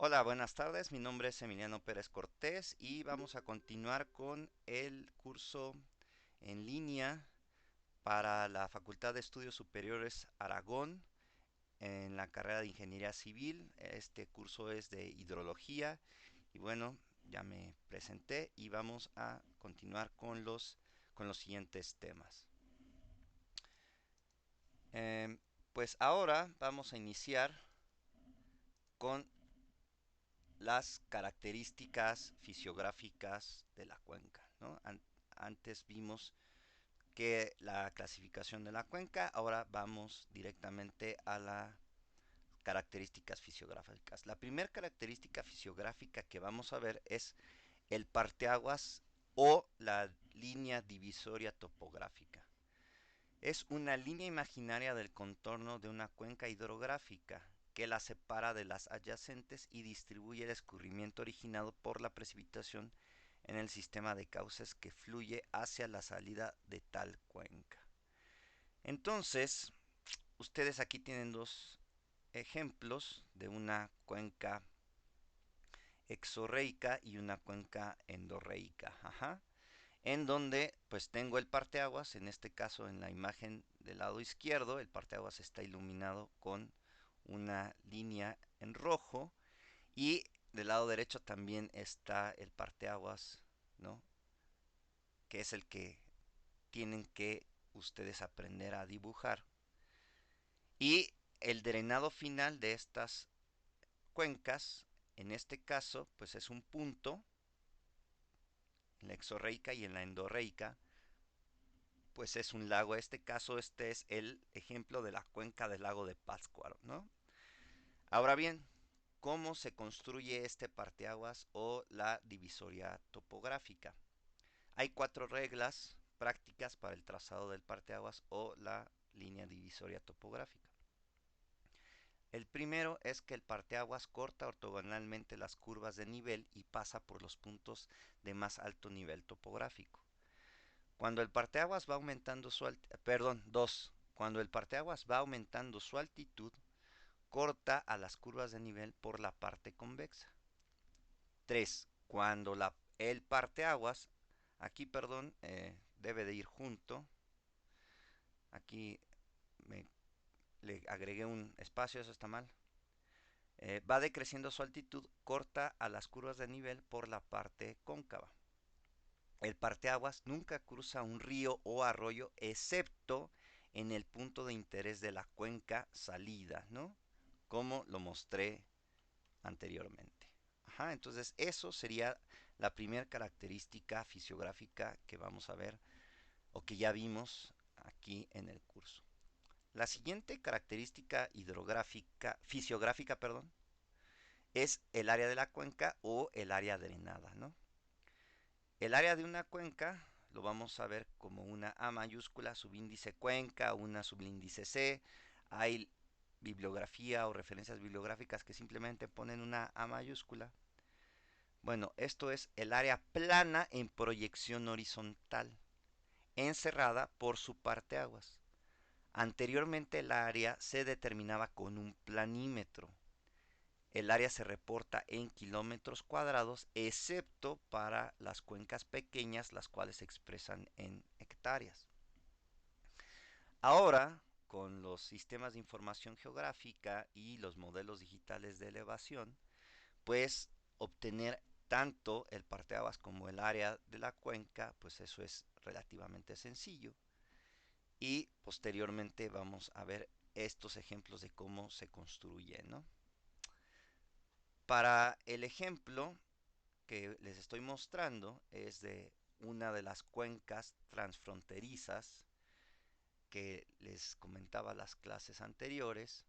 Hola, buenas tardes. Mi nombre es Emiliano Pérez Cortés y vamos a continuar con el curso en línea para la Facultad de Estudios Superiores Aragón en la carrera de Ingeniería Civil. Este curso es de hidrología y bueno, ya me presenté y vamos a continuar con los siguientes temas. Pues ahora vamos a iniciar con las características fisiográficas de la cuenca, ¿no? Antes vimos que la clasificación de la cuenca, ahora vamos directamente a las características fisiográficas. La primera característica fisiográfica que vamos a ver es el parteaguas o la línea divisoria topográfica. Es una línea imaginaria del contorno de una cuenca hidrográfica que la separa de las adyacentes y distribuye el escurrimiento originado por la precipitación en el sistema de cauces que fluye hacia la salida de tal cuenca. Entonces, ustedes aquí tienen dos ejemplos de una cuenca exorreica y una cuenca endorreica. Ajá. En donde pues tengo el parteaguas, en este caso en la imagen del lado izquierdo, el parteaguas está iluminado con una línea en rojo y del lado derecho también está el parteaguas, ¿no? Que es el que tienen que ustedes aprender a dibujar. Y el drenado final de estas cuencas, en este caso, pues es un punto en la exorreica y en la endorreica, pues es un lago. En este caso, este es el ejemplo de la cuenca del lago de Pátzcuaro, ¿no? Ahora bien, ¿cómo se construye este parteaguas o la divisoria topográfica? Hay cuatro reglas prácticas para el trazado del parteaguas o la línea divisoria topográfica. El primero es que el parteaguas corta ortogonalmente las curvas de nivel y pasa por los puntos de más alto nivel topográfico. Cuando el parteaguas va aumentando su Cuando el parteaguas va aumentando su altitud, corta a las curvas de nivel por la parte convexa. 3. Cuando el parteaguas, aquí perdón, debe de ir junto, aquí me, le agregué un espacio, eso está mal. Va decreciendo su altitud, corta a las curvas de nivel por la parte cóncava. El parteaguas nunca cruza un río o arroyo excepto en el punto de interés de la cuenca salida, ¿no? Como lo mostré anteriormente. Ajá, entonces eso sería la primera característica fisiográfica que vamos a ver o que ya vimos aquí en el curso. La siguiente característica hidrográfica, fisiográfica, perdón, es el área de la cuenca o el área drenada, ¿no? El área de una cuenca lo vamos a ver como una A mayúscula, subíndice cuenca, una subíndice C. Hay bibliografía o referencias bibliográficas que simplemente ponen una A mayúscula. Bueno, esto es el área plana en proyección horizontal, encerrada por su parteaguas. Anteriormente el área se determinaba con un planímetro. El área se reporta en kilómetros cuadrados, excepto para las cuencas pequeñas, las cuales se expresan en hectáreas. Ahora, con los sistemas de información geográfica y los modelos digitales de elevación, pues obtener tanto el parteaguas como el área de la cuenca, pues eso es relativamente sencillo. Y posteriormente vamos a ver estos ejemplos de cómo se construye, ¿no? Para el ejemplo que les estoy mostrando es de una de las cuencas transfronterizas que les comentaba las clases anteriores.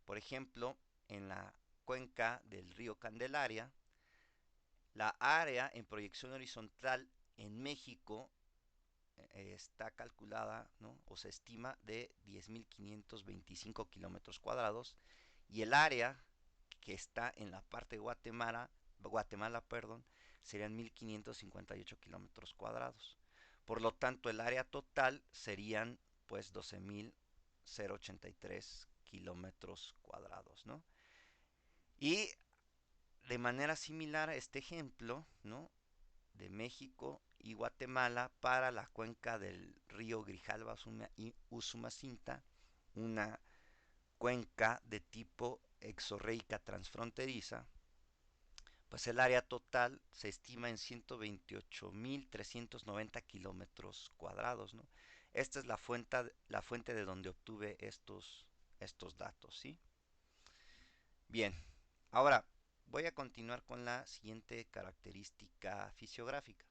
Por ejemplo, en la cuenca del río Candelaria, la área en proyección horizontal en México está calculada, ¿no? O se estima de 10.525 kilómetros cuadrados y el área que está en la parte de Guatemala, perdón, serían 1.558 kilómetros cuadrados. Por lo tanto, el área total serían pues 12.083 kilómetros cuadrados, ¿no? Y de manera similar a este ejemplo, ¿no? De México y Guatemala para la cuenca del río Grijalva y Usumacinta, una cuenca de tipo exorreica transfronteriza, pues el área total se estima en 128.390 kilómetros cuadrados, ¿no? Esta es la fuente de donde obtuve estos datos, ¿sí? Bien, ahora voy a continuar con la siguiente característica fisiográfica,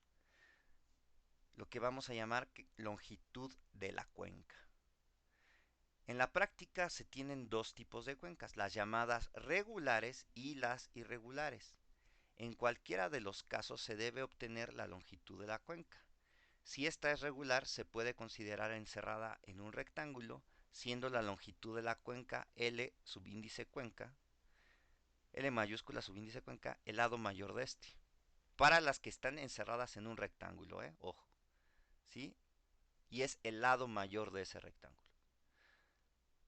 lo que vamos a llamar longitud de la cuenca. En la práctica se tienen dos tipos de cuencas, las llamadas regulares y las irregulares. En cualquiera de los casos se debe obtener la longitud de la cuenca. Si esta es regular, se puede considerar encerrada en un rectángulo, siendo la longitud de la cuenca L subíndice cuenca, L mayúscula subíndice cuenca, el lado mayor de este. Para las que están encerradas en un rectángulo, ojo, ¿sí? Y es el lado mayor de ese rectángulo.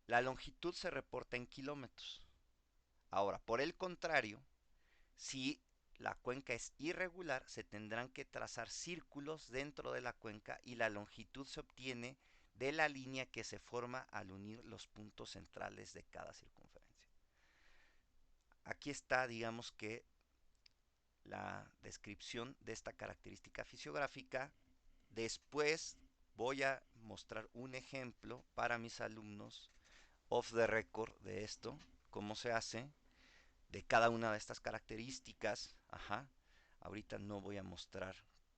La longitud se reporta en kilómetros. Ahora, por el contrario, si la cuenca es irregular, se tendrán que trazar círculos dentro de la cuenca y la longitud se obtiene de la línea que se forma al unir los puntos centrales de cada circunferencia. Aquí está, digamos que, la descripción de esta característica fisiográfica. Después voy a mostrar un ejemplo para mis alumnos off the record de esto, cómo se hace, de cada una de estas características. Ajá. Ahorita no voy a mostrar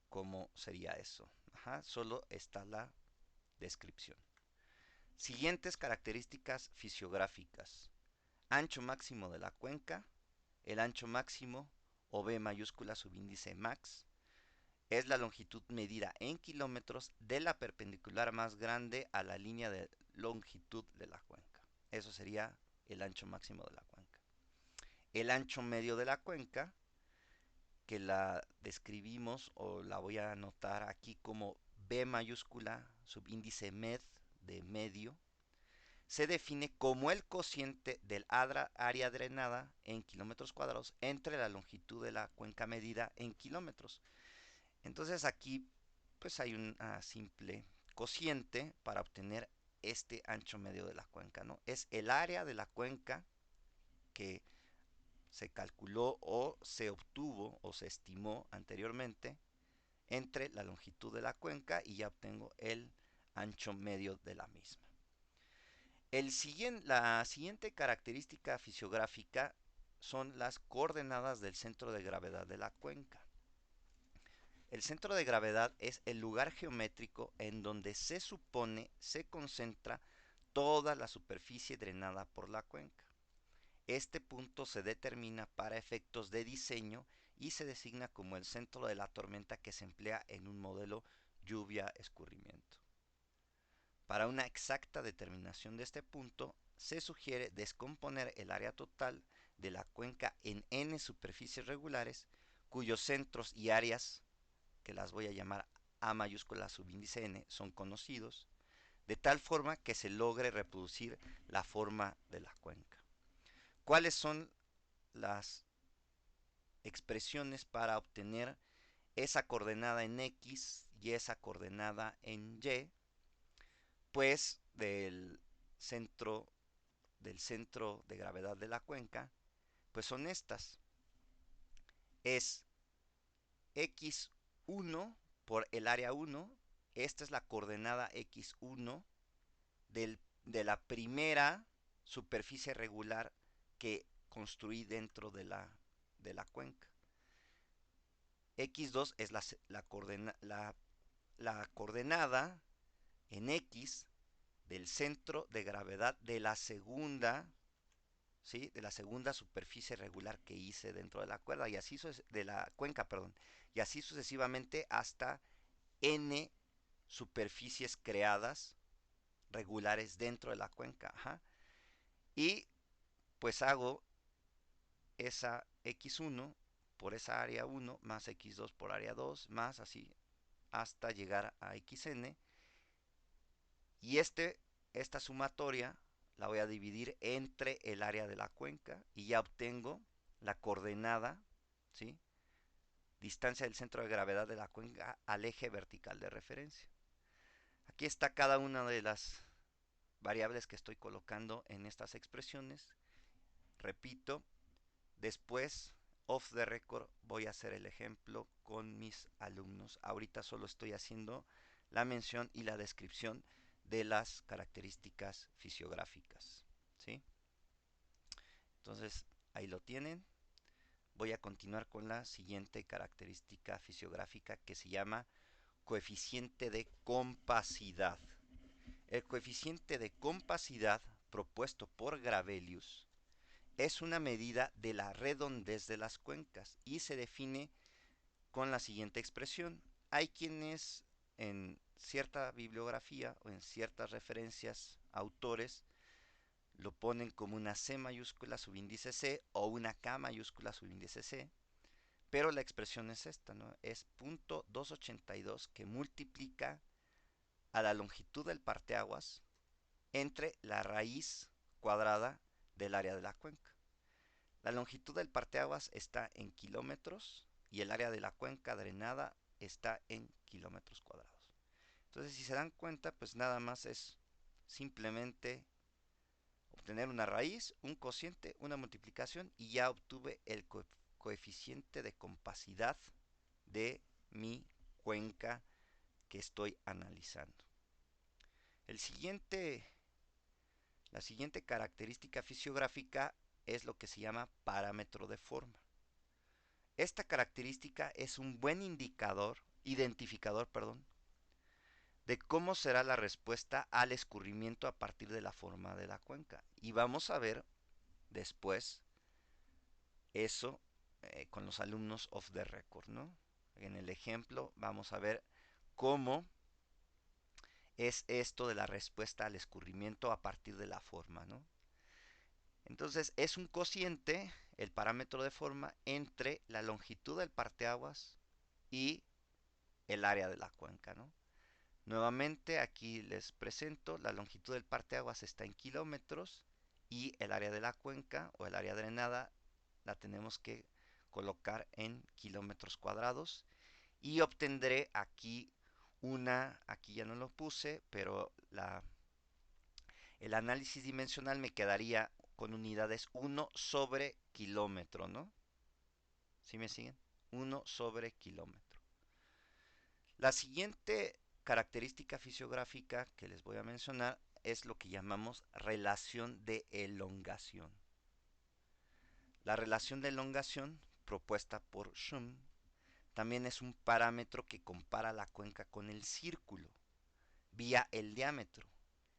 cómo sería eso. Ajá. Solo está la descripción. Siguientes características fisiográficas. Ancho máximo de la cuenca. El ancho máximo o B mayúscula subíndice max es la longitud medida en kilómetros de la perpendicular más grande a la línea de longitud de la cuenca. Eso sería el ancho máximo de la cuenca. El ancho medio de la cuenca, que la describimos o la voy a anotar aquí como B mayúscula subíndice med de medio, se define como el cociente del área drenada en kilómetros cuadrados entre la longitud de la cuenca medida en kilómetros. Entonces aquí pues hay una simple cociente para obtener este ancho medio de la cuenca, ¿no? Es el área de la cuenca que se calculó o se obtuvo o se estimó anteriormente entre la longitud de la cuenca y ya obtengo el ancho medio de la misma. La siguiente característica fisiográfica son las coordenadas del centro de gravedad de la cuenca. El centro de gravedad es el lugar geométrico en donde se supone se concentra toda la superficie drenada por la cuenca. Este punto se determina para efectos de diseño y se designa como el centro de la tormenta que se emplea en un modelo lluvia-escurrimiento. Para una exacta determinación de este punto, se sugiere descomponer el área total de la cuenca en n superficies regulares, cuyos centros y áreas, que las voy a llamar A mayúscula subíndice n, son conocidos, de tal forma que se logre reproducir la forma de la cuenca. ¿Cuáles son las expresiones para obtener esa coordenada en X y esa coordenada en Y? Pues centro, del centro de gravedad de la cuenca, pues son estas. Es x1 por el área 1. Esta es la coordenada x1 de la primera superficie regular que construí dentro de la cuenca. X2 es la coordenada en X del centro de gravedad de la segunda, ¿sí? De la segunda superficie regular que hice dentro de la cuerda y así de la cuenca, perdón, y así sucesivamente hasta n superficies creadas regulares dentro de la cuenca. Ajá. Y pues hago esa x1 por esa área 1 más x2 por área 2 más así hasta llegar a xn. Y esta sumatoria la voy a dividir entre el área de la cuenca y ya obtengo la coordenada, ¿sí? Distancia del centro de gravedad de la cuenca al eje vertical de referencia. Aquí está cada una de las variables que estoy colocando en estas expresiones. Repito, después, off the record, voy a hacer el ejemplo con mis alumnos. Ahorita solo estoy haciendo la mención y la descripción de las características fisiográficas, ¿sí? Entonces, ahí lo tienen. Voy a continuar con la siguiente característica fisiográfica que se llama coeficiente de compacidad. El coeficiente de compacidad propuesto por Gravelius es una medida de la redondez de las cuencas y se define con la siguiente expresión. Hay quienes en cierta bibliografía o en ciertas referencias, autores, lo ponen como una C mayúscula subíndice C o una K mayúscula subíndice C, pero la expresión es esta, ¿no? Es .282 que multiplica a la longitud del parteaguas entre la raíz cuadrada del área de la cuenca. La longitud del parteaguas está en kilómetros y el área de la cuenca drenada está en kilómetros cuadrados. Entonces, si se dan cuenta, pues nada más es simplemente obtener una raíz, un cociente, una multiplicación y ya obtuve el coeficiente de compacidad de mi cuenca que estoy analizando. El siguiente La siguiente característica fisiográfica es lo que se llama parámetro de forma. Esta característica es un buen identificador, de cómo será la respuesta al escurrimiento a partir de la forma de la cuenca. Y vamos a ver después eso con los alumnos off the record, ¿no? En el ejemplo vamos a ver cómo es esto de la respuesta al escurrimiento a partir de la forma, ¿no? Entonces es un cociente, el parámetro de forma, entre la longitud del parteaguas y el área de la cuenca, ¿no? Nuevamente aquí les presento, la longitud del parteaguas está en kilómetros y el área de la cuenca o el área drenada la tenemos que colocar en kilómetros cuadrados y obtendré aquí aquí ya no lo puse, pero el análisis dimensional me quedaría con unidades 1 sobre kilómetro, ¿no? ¿Sí me siguen? 1 sobre kilómetro. La siguiente característica fisiográfica que les voy a mencionar es lo que llamamos relación de elongación. La relación de elongación propuesta por Schum también es un parámetro que compara la cuenca con el círculo vía el diámetro.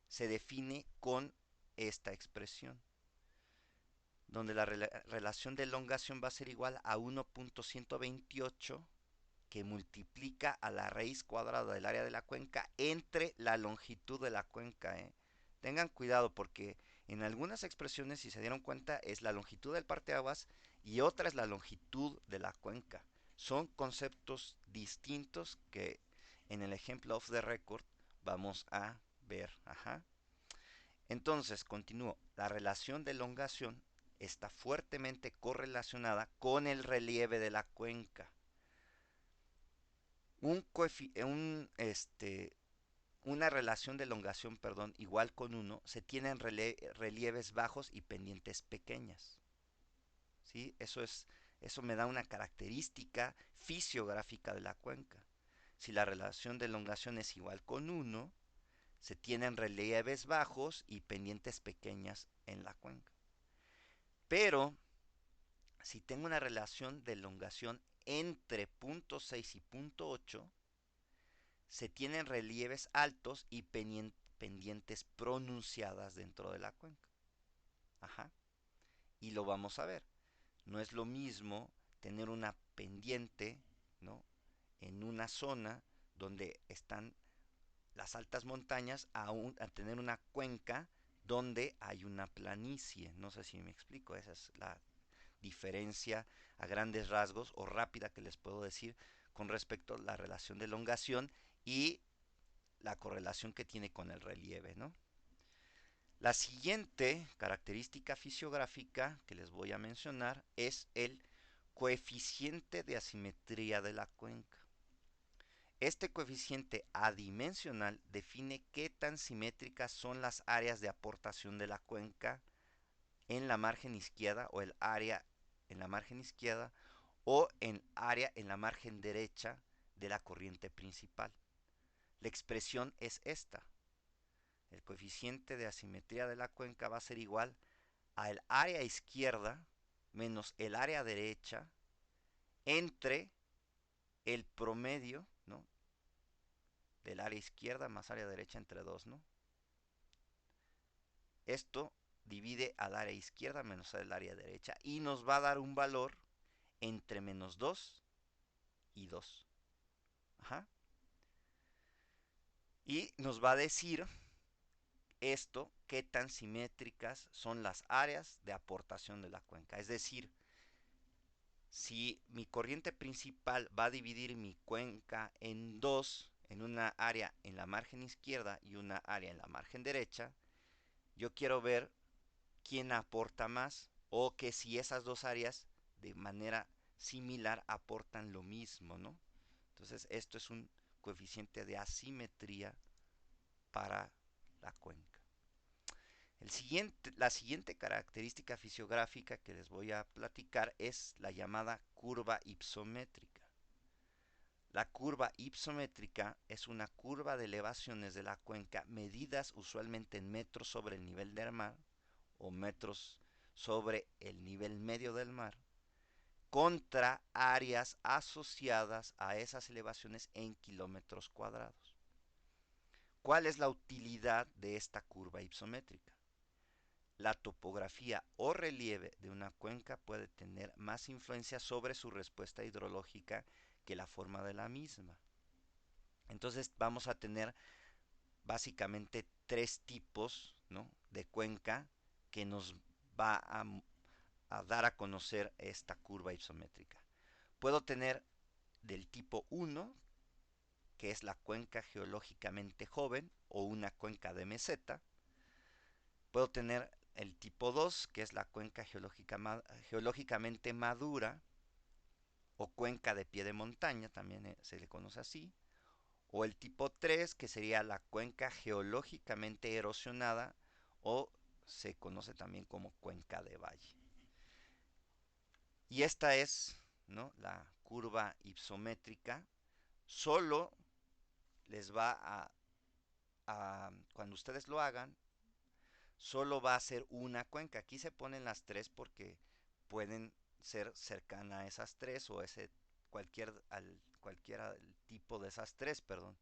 Se define con esta expresión, donde la relación de elongación va a ser igual a 1.128 que multiplica a la raíz cuadrada del área de la cuenca entre la longitud de la cuenca. Tengan cuidado porque en algunas expresiones, si se dieron cuenta, es la longitud del parteaguas y otra es la longitud de la cuenca. Son conceptos distintos que en el ejemplo off the record vamos a ver. Ajá. Entonces, continúo. La relación de elongación está fuertemente correlacionada con el relieve de la cuenca. Una relación de elongación, igual con 1, se tiene en relieves bajos y pendientes pequeñas. ¿Sí? Eso me da una característica fisiográfica de la cuenca. Si la relación de elongación es igual con 1, se tienen relieves bajos y pendientes pequeñas en la cuenca. Pero si tengo una relación de elongación entre punto 6 y punto 8, se tienen relieves altos y pendientes pronunciadas dentro de la cuenca. Ajá. Y lo vamos a ver. No es lo mismo tener una pendiente, ¿no?, en una zona donde están las altas montañas a tener una cuenca donde hay una planicie. No sé si me explico. Esa es la diferencia a grandes rasgos o rápida que les puedo decir con respecto a la relación de elongación y la correlación que tiene con el relieve, ¿no? La siguiente característica fisiográfica que les voy a mencionar es el coeficiente de asimetría de la cuenca. Este coeficiente adimensional define qué tan simétricas son las áreas de aportación de la cuenca en la margen izquierda o el área en la margen izquierda o en área en la margen derecha de la corriente principal. La expresión es esta. El coeficiente de asimetría de la cuenca va a ser igual al área izquierda menos el área derecha entre el promedio, ¿no?, del área izquierda más área derecha entre 2, ¿no? Esto divide al área izquierda menos el área derecha y nos va a dar un valor entre menos 2 y 2. Ajá. Y nos va a decir esto qué tan simétricas son las áreas de aportación de la cuenca. Es decir, si mi corriente principal va a dividir mi cuenca en dos, en una área en la margen izquierda y una área en la margen derecha, yo quiero ver quién aporta más o que si esas dos áreas de manera similar aportan lo mismo, ¿no? Entonces esto es un coeficiente de asimetría para la cuenca. La siguiente característica fisiográfica que les voy a platicar es la llamada curva hipométrica. La curva hipométrica es una curva de elevaciones de la cuenca medidas usualmente en metros sobre el nivel del mar o metros sobre el nivel medio del mar contra áreas asociadas a esas elevaciones en kilómetros cuadrados. ¿Cuál es la utilidad de esta curva hipométrica? La topografía o relieve de una cuenca puede tener más influencia sobre su respuesta hidrológica que la forma de la misma. Entonces vamos a tener básicamente tres tipos, ¿no?, de cuenca que nos va a dar a conocer esta curva isométrica. Puedo tener del tipo 1, que es la cuenca geológicamente joven o una cuenca de meseta. Puedo tener el tipo 2, que es la cuenca geológicamente madura o cuenca de pie de montaña, también se le conoce así. O el tipo 3, que sería la cuenca geológicamente erosionada o se conoce también como cuenca de valle. Y esta es, ¿no?, la curva hipométrica. Solo les va cuando ustedes lo hagan, solo va a ser una cuenca. Aquí se ponen las tres porque pueden ser cercana a esas tres o ese cualquiera tipo de esas tres, perdón.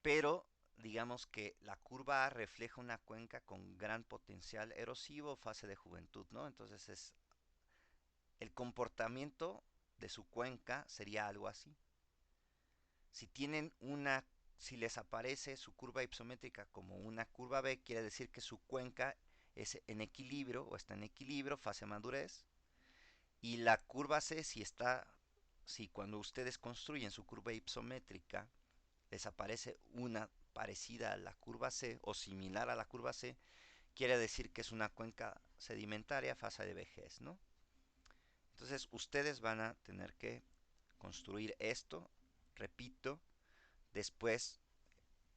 Pero digamos que la curva A refleja una cuenca con gran potencial erosivo, fase de juventud, ¿no? Entonces el comportamiento de su cuenca sería algo así. Si tienen si les aparece su curva hipométrica como una curva B, quiere decir que su cuenca es en equilibrio o está en equilibrio, fase madurez. Y la curva C, si cuando ustedes construyen su curva hipométrica les aparece una parecida a la curva C o similar a la curva C, quiere decir que es una cuenca sedimentaria, fase de vejez, ¿no? Entonces ustedes van a tener que construir esto, repito, después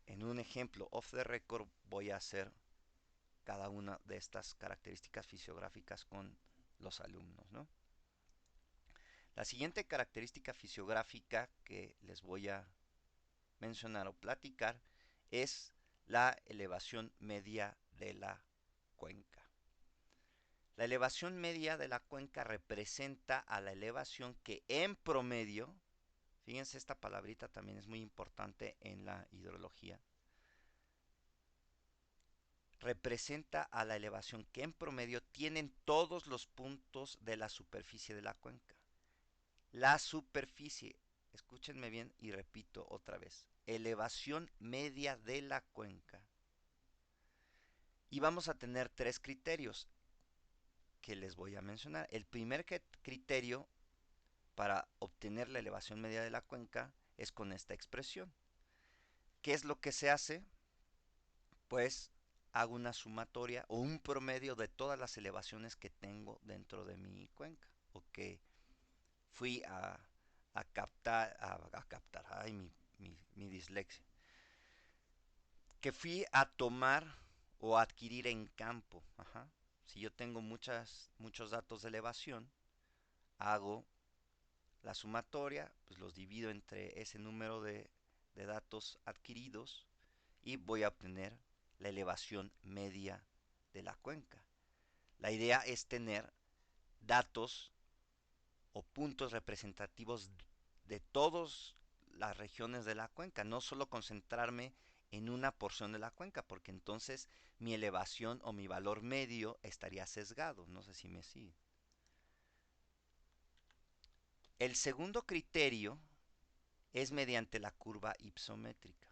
en un ejemplo off the record voy a hacer cada una de estas características fisiográficas con los alumnos, ¿no? La siguiente característica fisiográfica que les voy a mencionar o platicar es la elevación media de la cuenca. La elevación media de la cuenca representa a la elevación que en promedio, fíjense, esta palabrita también es muy importante en la hidrología, representa a la elevación que en promedio tienen todos los puntos de la superficie de la cuenca. La superficie, escúchenme bien y repito otra vez, elevación media de la cuenca. Y vamos a tener tres criterios que les voy a mencionar. El primer criterio para obtener la elevación media de la cuenca es con esta expresión. ¿Qué es lo que se hace? pues hago una sumatoria o un promedio de todas las elevaciones que tengo dentro de mi cuenca o que fui a captar, ay, mi dislexia, que fui a tomar o adquirir en campo. Ajá. Si yo tengo muchos datos de elevación, hago la sumatoria, pues los divido entre ese número de datos adquiridos y voy a obtener la elevación media de la cuenca. La idea es tener datos o puntos representativos de todas las regiones de la cuenca, no solo concentrarme en una porción de la cuenca, porque entonces mi elevación o mi valor medio estaría sesgado, no sé si me sigue. El segundo criterio es mediante la curva ipsométrica.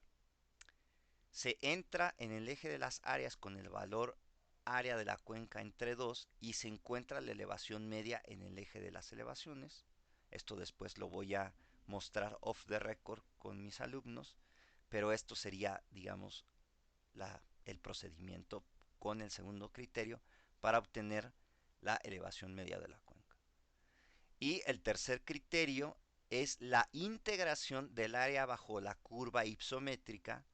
Se entra en el eje de las áreas con el valor área de la cuenca entre 2 y se encuentra la elevación media en el eje de las elevaciones. Esto después lo voy a mostrar off the record con mis alumnos, pero esto sería, digamos, el procedimiento con el segundo criterio para obtener la elevación media de la cuenca. Y el tercer criterio es la integración del área bajo la curva ipsométrica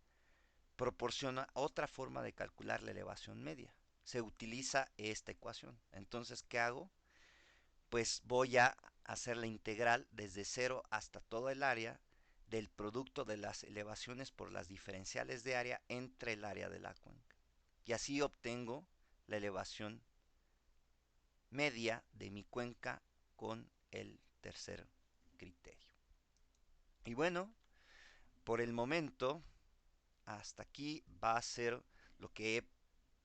proporciona otra forma de calcular la elevación media. Se utiliza esta ecuación. Entonces, ¿qué hago? Pues voy a hacer la integral desde cero hasta todo el área del producto de las elevaciones por las diferenciales de área entre el área de la cuenca. Y así obtengo la elevación media de mi cuenca con el tercer criterio. Y bueno, por el momento, hasta aquí va a ser lo que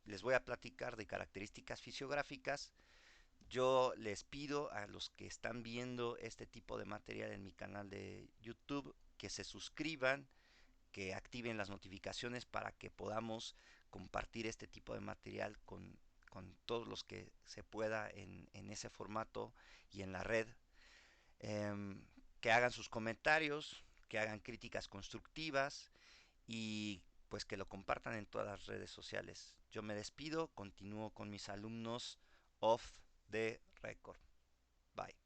les voy a platicar de características fisiográficas. Yo les pido a los que están viendo este tipo de material en mi canal de YouTube que se suscriban, que activen las notificaciones para que podamos compartir este tipo de material con todos los que se pueda en ese formato y en la red. Que hagan sus comentarios, que hagan críticas constructivas y pues que lo compartan en todas las redes sociales. Yo me despido, continúo con mis alumnos off the record. Bye.